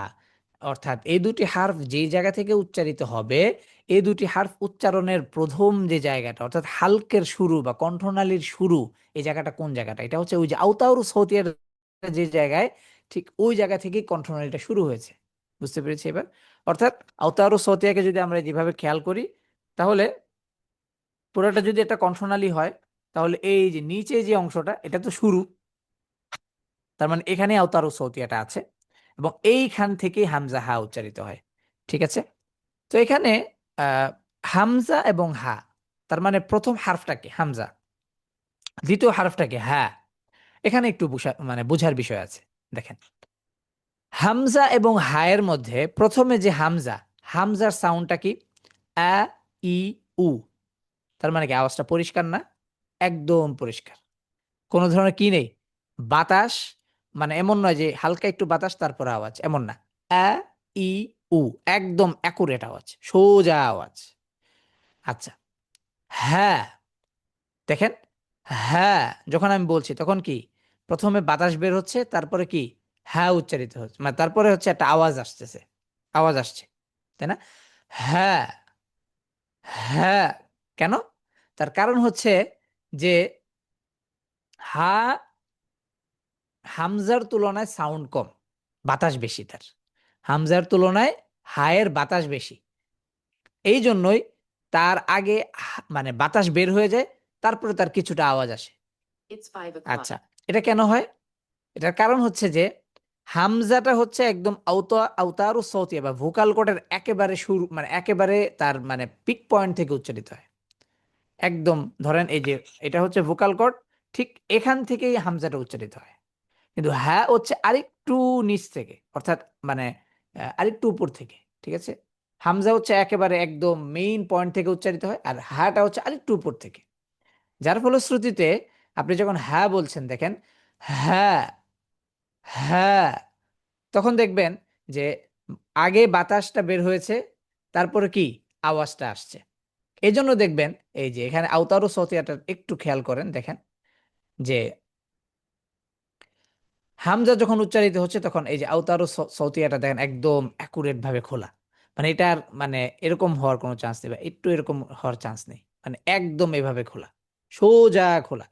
অর্থাৎ এই দুটি হার্ফ যেই জায়গা থেকে উচ্চারিত হবে, এই দুটি হার্ফ উচ্চারণের প্রথম যে জায়গাটা, অর্থাৎ হালকের শুরু বা কণ্ঠনালীর শুরু, এই জায়গাটা কোন জায়গাটা, এটা হচ্ছে ওই যে আওতাউরু সৌতিয়ার যে জায়গায়, ঠিক ওই জায়গা থেকেই কণ্ঠনালীটা শুরু হয়েছে। বুঝতে পেরেছি এবার? অর্থাৎ আওতাউরু সৌতিয়াকে যদি আমরা যেভাবে খেয়াল করি, তাহলে পুরোটা যদি একটা কণ্ঠনালী হয়, তাহলে এই যে নিচে যে অংশটা, এটা তো শুরু, তার মানে এখানে আওতারু সৌতিয়াটা আছে, এবং এইখান থেকেই হামজা হা উচ্চারিত হয়, ঠিক আছে। তো এখানে আহ হামজা এবং হা, তার মানে প্রথম হারফটাকে হামজা, দ্বিতীয় হারফটাকে হা, এখানে একটু মানে বোঝার বিষয় আছে। দেখেন, হামজা এবং হা এর মধ্যে প্রথমে যে হামজা, হামজার সাউন্ডটা কি? আ, ই, উ। তার মানে কি আওয়াজটা পরিষ্কার না? একদম পরিষ্কার, কোনো ধরনের কি নেই, বাতাস, মানে এমন নয় যে হালকা একটু বাতাস তারপর আওয়াজ, এমন না। আ, ই, উ, একদম অ্যাকুরেট আওয়াজ, সোজা আওয়াজ। আচ্ছা, হ্যাঁ, দেখেন, হ্যাঁ, যখন আমি বলছি তখন কি, প্রথমে বাতাস বের হচ্ছে, তারপরে কি, হ্যাঁ উচ্চারিত হচ্ছে, মানে তারপরে হচ্ছে একটা আওয়াজ আসতেছে, আওয়াজ আসছে, তাই না? হ্যাঁ, হ্যাঁ। কেন? তার কারণ হচ্ছে যে হা হামজার তুলনায় সাউন্ড কম, বাতাস বেশি তার। হামজার তুলনায় হায়ের বাতাস বেশি, এই জন্যই তার আগে মানে বাতাস বের হয়ে যায়, তারপরে তার কিছুটা আওয়াজ আসে। আচ্ছা, এটা কেন হয়? এটার কারণ হচ্ছে যে হামজাটা হচ্ছে একদম আওতারু সৌতিয়া বা ভোকাল কর্ডের একেবারে শুরু, মানে একেবারে তার মানে পিক পয়েন্ট থেকে উচ্চারিত হয়। একদম ধরেন এই যে এটা হচ্ছে ভোকাল কর্ড, ঠিক এখান থেকেই হামজাটা উচ্চারিত হয়। কিন্তু হ্যাঁ হচ্ছে আরেকটু নিচ থেকে, অর্থাৎ মানে আরেকটু উপর থেকে, ঠিক আছে। হামজা হচ্ছে একেবারে একদম মেইন পয়েন্ট থেকে উচ্চারিত হয়, আর হ্যাঁটা হচ্ছে আরেকটু উপর থেকে। যার ফলশ্রুতিতে আপনি যখন হ্যাঁ বলছেন, দেখেন, হ্যাঁ, হ্যাঁ, তখন দেখবেন যে আগে বাতাসটা বের হয়েছে, তারপরে কি আওয়াজটা আসছে। এই জন্য দেখবেন এই যে এখানে আওতারু সৌতিয়াটা একটু খেয়াল করেন, দেখেন যে হামজা যখন উচ্চারিত হচ্ছে, তখন এই যে আওতারু সৌতিয়াটা দেখেন একদম অ্যাকুরেট ভাবে খোলা, মানে এটার মানে এরকম হওয়ার কোনো চান্স নেই, বা একটু এরকম হওয়ার চান্স নেই, মানে একদম এভাবে খোলা, সোজা খোলা।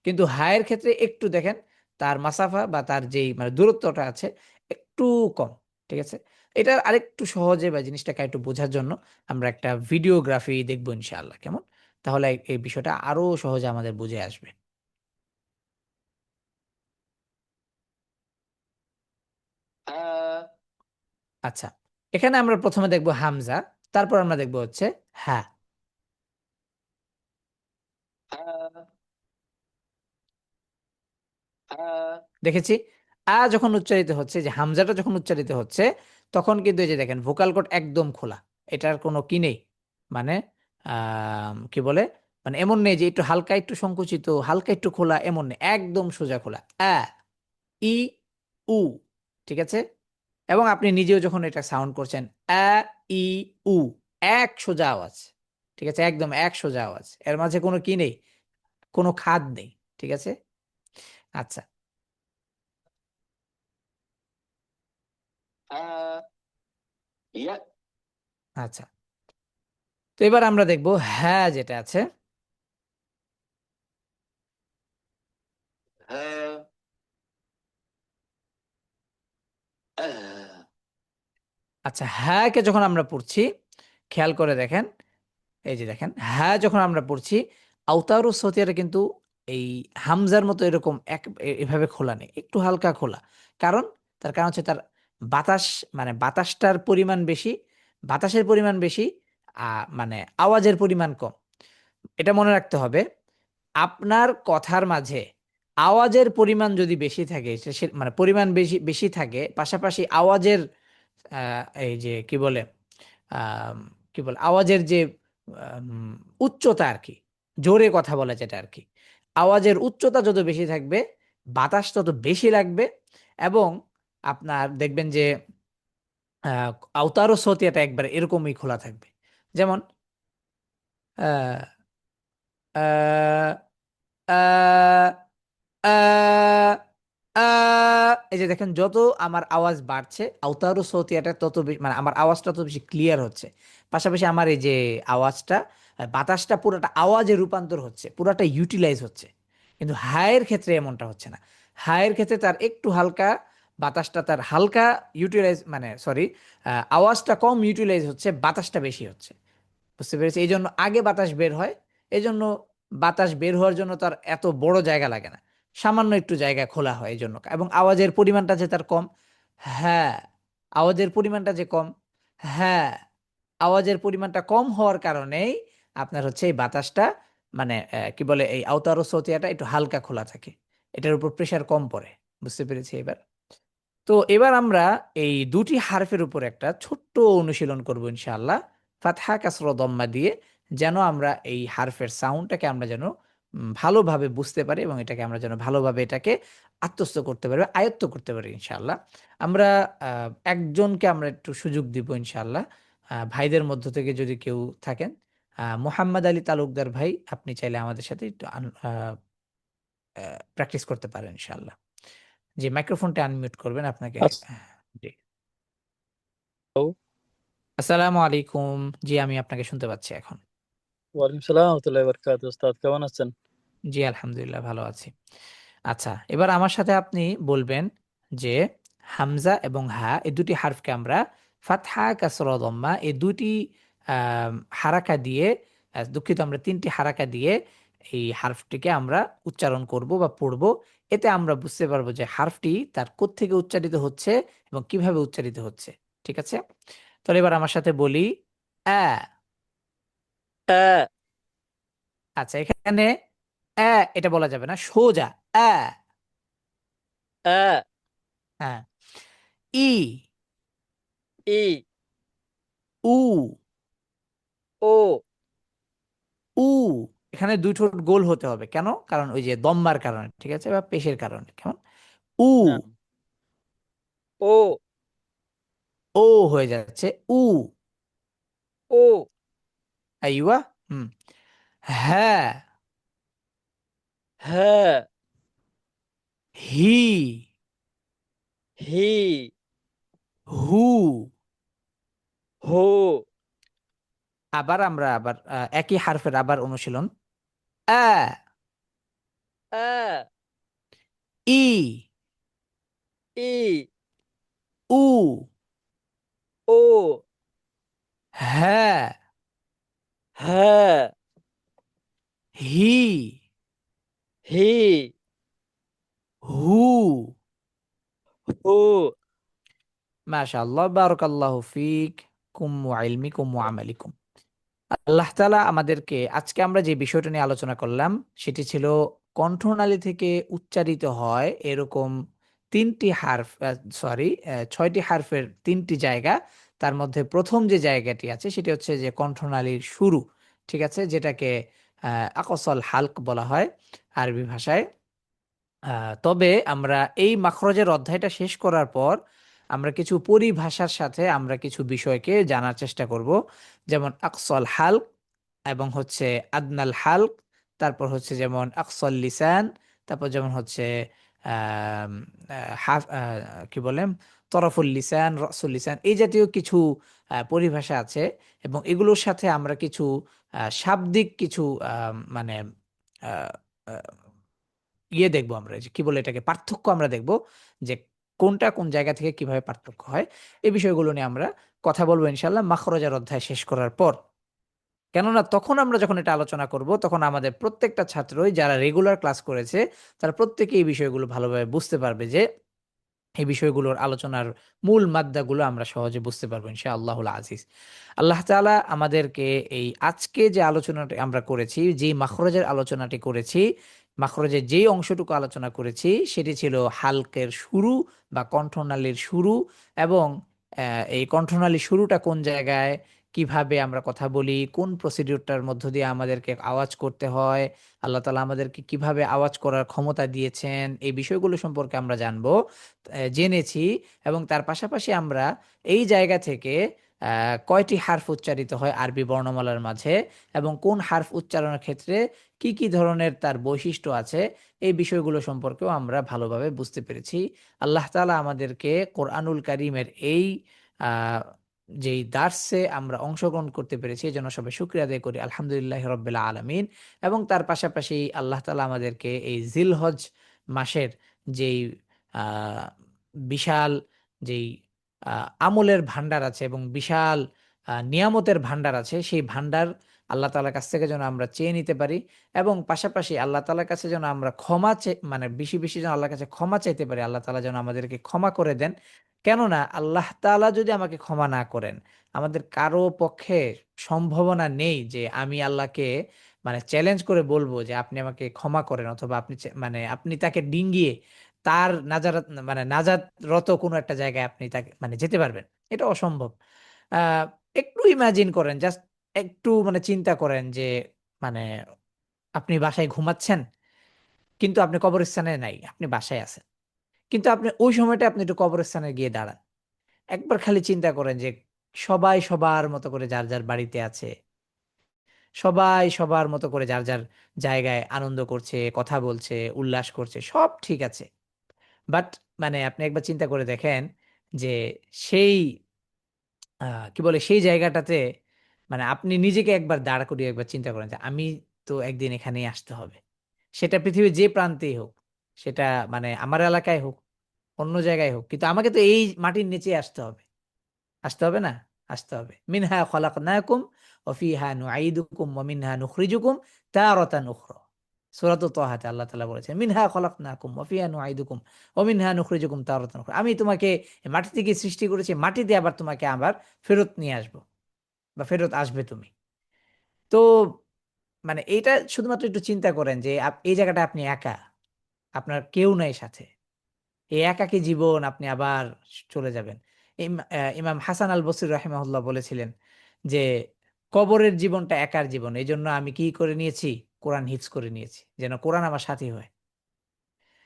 কিন্তু হায়ের ক্ষেত্রে একটু দেখেন তার মাসাফা বা তার যেই মানে দূরত্বটা আছে, একটু কম, ঠিক আছে। এটার আরেকটু সহজে বা জিনিসটাকে একটু বোঝার জন্য আমরা একটা ভিডিওগ্রাফি দেখবো ইনশাআল্লাহ, কেমন? তাহলে এই বিষয়টা আরো সহজে আমাদের বুঝে আসবে। আচ্ছা, এখানে আমরা প্রথমে দেখব হামজা, তারপর আমরা দেখব হচ্ছে হ্যাঁ। দেখেছি, যখন উচ্চারিত হচ্ছে, যে হামজাটা যখন উচ্চারিত হচ্ছে, তখন কিন্তু এই যে দেখেন ভোকাল কর্ড একদম খোলা, এটার কোনো কি নেই, মানে কি বলে, মানে এমন নেই যে একটু হালকা একটু সংকুচিত, হালকা একটু খোলা, এমন নেই, একদম সোজা খোলা। ই, উ, ঠিক আছে। এবং আপনি নিজেও যখন এটা সাউন্ড করছেন, ই, উ, এক সোজা আওয়াজ, ঠিক আছে, একদম এক সোজা আওয়াজ, এর মাঝে কোনো কি নেই, কোনো খাদ নেই, ঠিক আছে। আচ্ছা, আচ্ছা, তো এবার আমরা দেখব হ্যাঁ যেটা আছে, আচ্ছা, হ্যাঁ কে যখন আমরা পড়ছি, খেয়াল করে দেখেন, এই যে দেখেন, হ্যাঁ যখন আমরা পড়ছি, আওতারু সতিয়াটা কিন্তু এই হামজার মতো এরকম এভাবে খোলা নেই, একটু হালকা খোলা। কারণ, তার কারণ হচ্ছে তার বাতাস, মানে বাতাসটার পরিমাণ বেশি, বাতাসের পরিমাণ বেশি, মানে আওয়াজের পরিমাণ কম। এটা মনে রাখতে হবে। আপনার কথার মাঝে আওয়াজের পরিমাণ যদি বেশি থাকে, মানে পরিমাণ বেশি বেশি থাকে, পাশাপাশি আওয়াজের এই যে কি বলে, আম, কি বলে আওয়াজের যে আম, উচ্চতা আর কি, জোরে কথা বলা যেটা আর কি, আওয়াজের উচ্চতা যত বেশি থাকবে, বাতাস তত বেশি লাগবে। এবং আপনার দেখবেন যে আহ আওতারও সতিয়াটা একবার এরকমই খোলা থাকবে। যেমন আহ আহ আহ আহ এই যে দেখেন, যত আমার আওয়াজ বাড়ছে, আওতারু সৌতিয়াটা তত বেশি, মানে আমার আওয়াজটা তত বেশি ক্লিয়ার হচ্ছে। পাশাপাশি আমার এই যে আওয়াজটা, বাতাসটা পুরোটা আওয়াজে রূপান্তর হচ্ছে, পুরোটা ইউটিলাইজ হচ্ছে। কিন্তু হায়ের ক্ষেত্রে এমনটা হচ্ছে না। হায়ের ক্ষেত্রে তার একটু হালকা, বাতাসটা তার হালকা ইউটিলাইজ, মানে সরি, আওয়াজটা কম ইউটিলাইজ হচ্ছে, বাতাসটা বেশি হচ্ছে। বুঝতে পেরেছি? এই জন্য আগে বাতাস বের হয়। এই জন্য বাতাস বের হওয়ার জন্য তার এত বড় জায়গা লাগে না, সামান্য একটু জায়গা খোলা হয় এই জন্য। এবং আওয়াজের পরিমাণটা যে তার কম, হ্যাঁ, আওয়াজের পরিমাণটা যে কম, হ্যাঁ, আওয়াজের পরিমাণটা কম হওয়ার কারণেই আপনার হচ্ছে এই বাতাসটা, মানে কি বলে, এই আওতারো সতিয়াটা একটু হালকা খোলা থাকে, এটার উপর প্রেসার কম পড়ে। বুঝতে পেরেছি এবার? তো এবার আমরা এই দুটি হারফের উপর একটা ছোট্ট অনুশীলন করব ইনশাআল্লাহ, ফাতহা কাসরা দম্মা দিয়ে, যেন আমরা এই হারফের সাউন্ডটাকে আমরা যেন ভালোভাবে বুঝতে পারি, এবং এটাকে আমরা যেন ভালোভাবে এটাকে আত্মস্থ করতে পারি, আয়ত্ত করতে পারি ইনশাআল্লাহ। আমরা একজনকে আমরা একটু সুযোগ দিব ইনশাআল্লাহ, ভাইদের মধ্য থেকে যদি কেউ থাকেন, মোহাম্মদ আলী তালুকদার ভাই, আপনি চাইলে আমাদের সাথে একটু প্র্যাকটিস করতে পারেন ইনশাআল্লাহ। যে মাইক্রোফোনটা আনমিউট করবেন আপনাকে। আচ্ছা। জি। আসসালামু আলাইকুম। জি, আমি আপনাকে শুনতে পাচ্ছি এখন। ওয়ালাইকুম সালাম রহমতুল্লাহ বরকাত। ওস্তাদ কেমন আছেন? জি, আলহামদুলিল্লাহ ভালো আছি। আচ্ছা, এবার আমার সাথে আপনি বলবেন যে হামজা এবং হা এই দুটি হারফকে আমরা ফাতহা কাসরা দম্মা এই দুটি হারাকা দিয়ে, দুঃখিত, আমরা তিনটি হারাকা দিয়ে এই হারফটিকে আমরা উচ্চারণ করব বা পড়ব। এতে আমরা বুঝতে পারবো যে হারফটি তার কোত্থেকে উচ্চারিত হচ্ছে এবং কিভাবে উচ্চারিত হচ্ছে। ঠিক আছে? তাহলে এবার আমার সাথে বলি, আ। আ আচ্ছা, এখানে এটা বলা যাবে না, সোজা আ। আ হ্যাঁ। ই। ই উ। ও উ। এখানে দুই ঠোঁট গোল হতে হবে, কেন? কারণ ওই যে দম্বার কারণে, ঠিক আছে, বা পেশের কারণে। কেমন? উ। নাম ও ও হয়ে যাচ্ছে উ। ও আইওয়া। হুম। হ্যাঁ। হ্যাঁ হি। হি হু। হো আবার আমরা আবার একই হারফের আবার অনুশীলন। আ। আ ই। ই উ। ও হ্যাঁ। হ্যাঁ হি। হি হু। হু মাশাআল্লাহ, বারাকাল্লাহু ফিক, কুম ওয়া ইলমিকুম ওয়া আমালিকুম। আল্লাহ তাআলা আমাদেরকে, আজকে আমরা যে বিষয়টা নিয়ে আলোচনা করলাম সেটি ছিল কণ্ঠনালী থেকে উচ্চারিত হয় এরকম তিনটি হারফ, সরি, ৬টি হারফের তিনটি জায়গা। তার মধ্যে প্রথম যে জায়গাটি আছে সেটি হচ্ছে যে কণ্ঠনালীর শুরু। ঠিক আছে? যেটাকে আকসল হালক বলা হয় আরবি ভাষায়। তবে আমরা এই মাখরজের অধ্যায়টা শেষ করার পর আমরা কিছু পরিভাষার সাথে আমরা কিছু বিষয়কে জানার চেষ্টা করব। যেমন আকসল হালক, এবং হচ্ছে আদনাল হালক, তারপর হচ্ছে যেমন আকসল লিসান, তারপর যেমন হচ্ছে আম, হাফ, কি বলেন, তরফুল লিসান, রসুল লিসান, এই জাতীয় কিছু পরিভাষা আছে। এবং এগুলোর সাথে আমরা কিছু শাব্দিক কিছু মানে আহ, আহ, দেখবো আমরা, যে কি বলে এটাকে, পার্থক্য আমরা দেখব, যে কোনটা কোন জায়গা থেকে কিভাবে পার্থক্য হয়। এই বিষয়গুলো নিয়ে আমরা কথা বলবো ইনশাল্লাহ মাখরজের অধ্যায় শেষ করার পর। কেননা তখন আমরা যখন এটা আলোচনা করব তখন আমাদের প্রত্যেকটা ছাত্রই যারা রেগুলার ক্লাস করেছে তারা প্রত্যেকেই এই বিষয়গুলো ভালোভাবে বুঝতে পারবে যে এই বিষয়গুলোর আলোচনার মূল মাদ্দাগুলো আমরা সহজে বুঝতে পারবো ইনশাআল্লাহুল আজিজ। আল্লাহ তাআলা আমাদেরকে এই আজকে যে আলোচনাটি আমরা করেছি, যে মাখরজের আলোচনাটি করেছি, মাখরজের যেই অংশটুকু আলোচনা করেছি সেটি ছিল হালকের শুরু বা কণ্ঠনালীর শুরু, এবং এই কণ্ঠনালীর শুরুটা কোন জায়গায়, কিভাবে আমরা কথা বলি, কোন প্রসিডিউরটার মধ্য দিয়ে আমাদেরকে আওয়াজ করতে হয়, আল্লাহ তাআলা আমাদেরকে কিভাবে আওয়াজ করার ক্ষমতা দিয়েছেন, এই বিষয়গুলো সম্পর্কে আমরা জানবো, জেনেছি। এবং তার পাশাপাশি আমরা এই জায়গা থেকে কয়টি হারফ উচ্চারিত হয় আরবি বর্ণমালার মাঝে এবং কোন হারফ উচ্চারণের ক্ষেত্রে কি কি ধরনের তার বৈশিষ্ট্য আছে, এই বিষয়গুলো সম্পর্কেও আমরা ভালোভাবে বুঝতে পেরেছি। আল্লাহ তাআলা আমাদেরকে কোরআনুল কারীমের এই আহ, যেই দার্সে আমরা অংশগ্রহণ করতে পেরেছি এজন্য সবাই শুকরিয়া আদায় করি আলহামদুলিল্লাহ রাব্বিল আলামিন। এবং তার পাশাপাশি আল্লাহ তাআলা আমাদেরকে এই জিলহজ মাসের যেই আহ, বিশাল যেই আমলের ভান্ডার আছে এবং বিশাল নিয়ামতের ভান্ডার আছে, সেই ভান্ডার আল্লাহ তাআলার কাছ থেকে যেন আমরা চেয়ে নিতে পারি, এবং পাশাপাশি আল্লাহ তাআলার কাছে যেন আমরা ক্ষমা মানে বেশি বেশি যেন আল্লাহর কাছে ক্ষমা চাইতে পারি, আল্লাহ তাআলা যেন আমাদেরকে ক্ষমা করে দেন। কেননা আল্লাহ তাআলা যদি আমাকে ক্ষমা না করেন, আমাদের কারো পক্ষে সম্ভাবনা নেই যে আমি আল্লাহকে মানে চ্যালেঞ্জ করে বলবো যে আপনি আমাকে ক্ষমা করেন, অথবা আপনি মানে আপনি তাকে ডিঙ্গিয়ে তার মানে নাজাতরত কোনো একটা জায়গায় আপনি তাকে মানে যেতে পারবেন, এটা অসম্ভব। আহ একটু ইমাজিন করেন, জাস্ট একটু মানে চিন্তা করেন যে মানে আপনি বাসায় ঘুমাচ্ছেন কিন্তু আপনি কবরস্থানে নাই, আপনি বাসায় আছেন, কিন্তু আপনি ওই সময়টা আপনি একটু কবরস্থানে গিয়ে দাঁড়ান। একবার খালি চিন্তা করেন যে সবাই সবার মতো করে যার যার বাড়িতে আছে, সবাই সবার মতো করে যার যার জায়গায় আনন্দ করছে, কথা বলছে, উল্লাস করছে, সব ঠিক আছে। বাট মানে আপনি একবার চিন্তা করে দেখেন যে সেই কি বলে সেই জায়গাটাতে মানে আপনি নিজেকে একবার দাঁড় করিয়ে একবার চিন্তা করেন যে আমি তো একদিন এখানেই আসতে হবে। সেটা পৃথিবীর যে প্রান্তেই হোক, সেটা মানে আমার এলাকায় হোক, অন্য জায়গায় হোক, কিন্তু আমাকে তো এই মাটির নিচে আসতে হবে। আসতে হবে না? আসতে হবে। মিনহা খলাকনাকুম ওয়া ফিহা নুঈদুকুম ওয়া মিনহা নুখরিজুকুম তারাতান উখরা। সূরাতুত তাহাতে আল্লাহ তাআলা বলেছেন, মিনহা খলাকনাকুম ওয়া ফিহা নুঈদুকুম ওয়া মিনহা নুখরিজুকুম তারাতান উখরা। আমি তোমাকে মাটি থেকে সৃষ্টি করেছি, মাটিতে আবার তোমাকে আবার ফেরত নিয়ে আসব বা ফেরত আসবে তুমি। তো মানে এইটা শুধুমাত্র একটু চিন্তা করেন যে এই জায়গাটা আপনি একা, আপনার কেউ নাই সাথে। এই একাকী জীবন আপনি আবার চলে যাবেন। ইমাম হাসান আল বসরি রাহিমাহুল্লাহ বলেছিলেন যে কবরের জীবনটা একার জীবন, এই জন্য আমি কি করে নিয়েছি, কোরআন হিফজ করে নিয়েছি যেন কোরআন আমার সাথী হয়।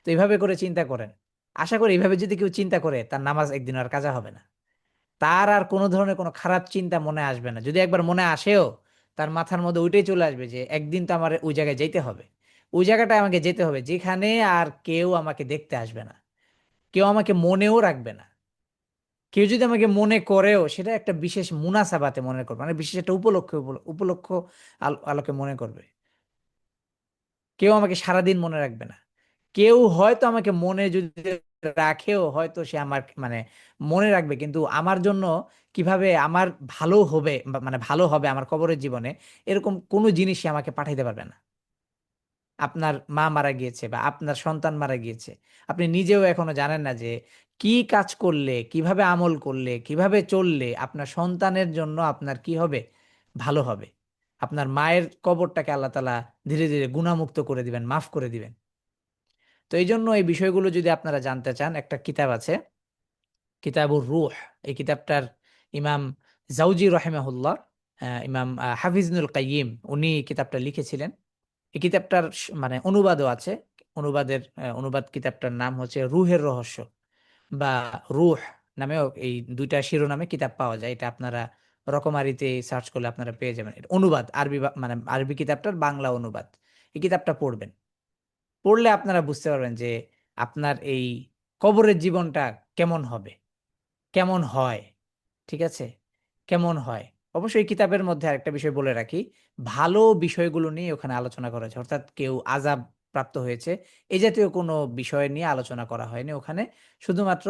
তো এইভাবে করে চিন্তা করেন, আশা করি এইভাবে যদি কেউ চিন্তা করে তার নামাজ একদিন আর কাজা হবে না, তার আর কোনো ধরনের কোনো খারাপ চিন্তা মনে আসবে না। যদি একবার মনে আসেও তার মাথার মধ্যে ওইটাই চলে আসবে যে একদিন তো আমার ওই জায়গায় যেতে হবে, ওই জায়গাটায় আমাকে যেতে হবে যেখানে আর কেউ আমাকে দেখতে আসবে না, কেউ আমাকে মনেও রাখবে না। কেউ যদি আমাকে মনে করেও সেটা একটা বিশেষ মুনাসাবাতে মনে করবে, মানে বিশেষ একটা উপলক্ষ উপলক্ষ আলোকে মনে করবে। কেউ আমাকে সারাদিন মনে রাখবে না। কেউ হয়তো আমাকে মনে যদি রাখেও হয়তো সে আমার মানে মনে রাখবে, কিন্তু আমার জন্য কিভাবে আমার ভালো হবে মানে ভালো হবে আমার কবরের জীবনে, এরকম কোনো জিনিসই আমাকে পাঠাইতে পারবে না। আপনার মা মারা গিয়েছে বা আপনার সন্তান মারা গিয়েছে, আপনি নিজেও এখনো জানেন না যে কি কাজ করলে, কিভাবে আমল করলে, কিভাবে চললে আপনার সন্তানের জন্য আপনার কি হবে, ভালো হবে। আপনার মায়ের কবরটাকে আল্লাহ তাআলা ধীরে ধীরে গুনাহমুক্ত করে দিবেন, মাফ করে দিবেন। তো এই জন্য এই বিষয়গুলো যদি আপনারা জানতে চান, একটা কিতাব আছে কিতাবুর রূহ। এই কিতাবটার ইমাম জাউজি রাহিমাহুল্লাহ, ইমাম হাফিজুল কাইয়িম, উনি কিতাবটা লিখেছিলেন। এই কিতাবটার মানে অনুবাদও আছে। অনুবাদ কিতাবটার নাম হচ্ছে রুহের রহস্য বা রুহ নামেও এই দুইটা শিরোনামে কিতাব পাওয়া যায়। এটা আপনারা রকমারিতে সার্চ করলে আপনারা পেয়ে যাবেন। এটা অনুবাদ আরবি মানে আরবি কিতাবটার বাংলা অনুবাদ। এই কিতাবটা পড়বেন। পড়লে আপনারা বুঝতে পারবেন যে আপনার এই কবরের জীবনটা কেমন হবে, কেমন হয়, ঠিক আছে? কেমন হয়? অবশ্যই কিতাবের মধ্যে আরেকটা বিষয় বলে রাখি, ভালো বিষয়গুলো নিয়ে ওখানে আলোচনা করা হয়েছে। অর্থাৎ কেউ আযাব প্রাপ্ত হয়েছে, এই জাতীয় কোনো বিষয় নিয়ে আলোচনা করা হয়নি ওখানে। শুধুমাত্র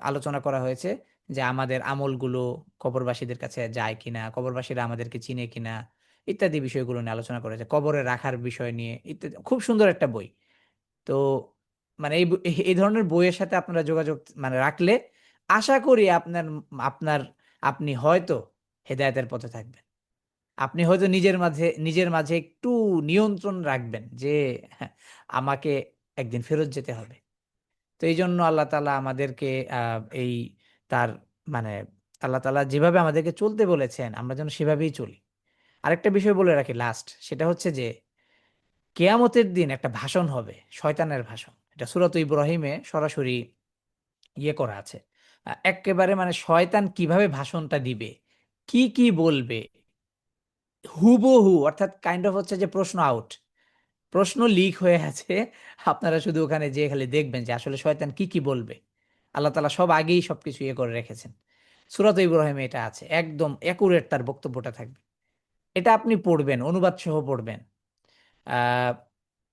আলোচনা করা হয়েছে যে আমাদের আমলগুলো কবরবাসীদের কাছে যায় কিনা, কবরবাসীরা আমাদেরকে চিনে কিনা, ইত্যাদি বিষয়গুলো নিয়ে আলোচনা করেছে, কবরে রাখার বিষয় নিয়ে ইত্যাদি। খুব সুন্দর একটা বই। তো মানে এই ধরনের বইয়ের সাথে আপনারা যোগাযোগ মানে রাখলে আশা করি আপনার আপনি হয়তো হেদায়েতের পথে থাকবেন। আপনি হয়তো নিজের মাঝে একটু নিয়ন্ত্রণ রাখবেন যে হ্যাঁ, আমাকে একদিন ফেরত যেতে হবে। তো এই জন্য আল্লাহ তাআলা আমাদেরকে এই তার মানে আল্লাহ তাআলা যেভাবে আমাদেরকে চলতে বলেছেন আমরা যেন সেভাবেই চলি। আরেকটা বিষয় বলে রাখি লাস্ট, সেটা হচ্ছে যে কেয়ামতের দিন একটা ভাষণ হবে, শয়তানের ভাষণ। এটা সূরাত ইব্রাহিমে সরাসরি করা আছে। এক্কেবারে মানে শয়তান কিভাবে ভাষণটা দিবে, কি, কি বলবে, হুবহু অর্থাৎ কাইন্ড অফ হচ্ছে যে প্রশ্ন আউট। প্রশ্ন লিক হয়ে আছে। আপনারা শুধু ওখানে যেয়ে খালি দেখবেন যে আসলে শয়তান কি, কি বলবে। আল্লাহ তাআলা সব আগেই সবকিছু করে রেখেছেন। সূরাত ইব্রাহিমে এটা আছে। একদম একুরেট তার বক্তব্যটা থাকবে। এটা আপনি পড়বেন, অনুবাদ সহ পড়বেন। আ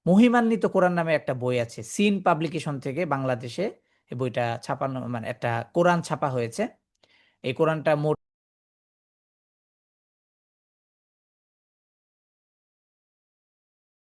মহিমান্বিত কোরআন নামে একটা বই আছে। সিন পাবলিকেশন থেকে বাংলাদেশে এই বইটা ছাপানো মানে একটা কোরআন ছাপা হয়েছে। এই কোরআনটা মোট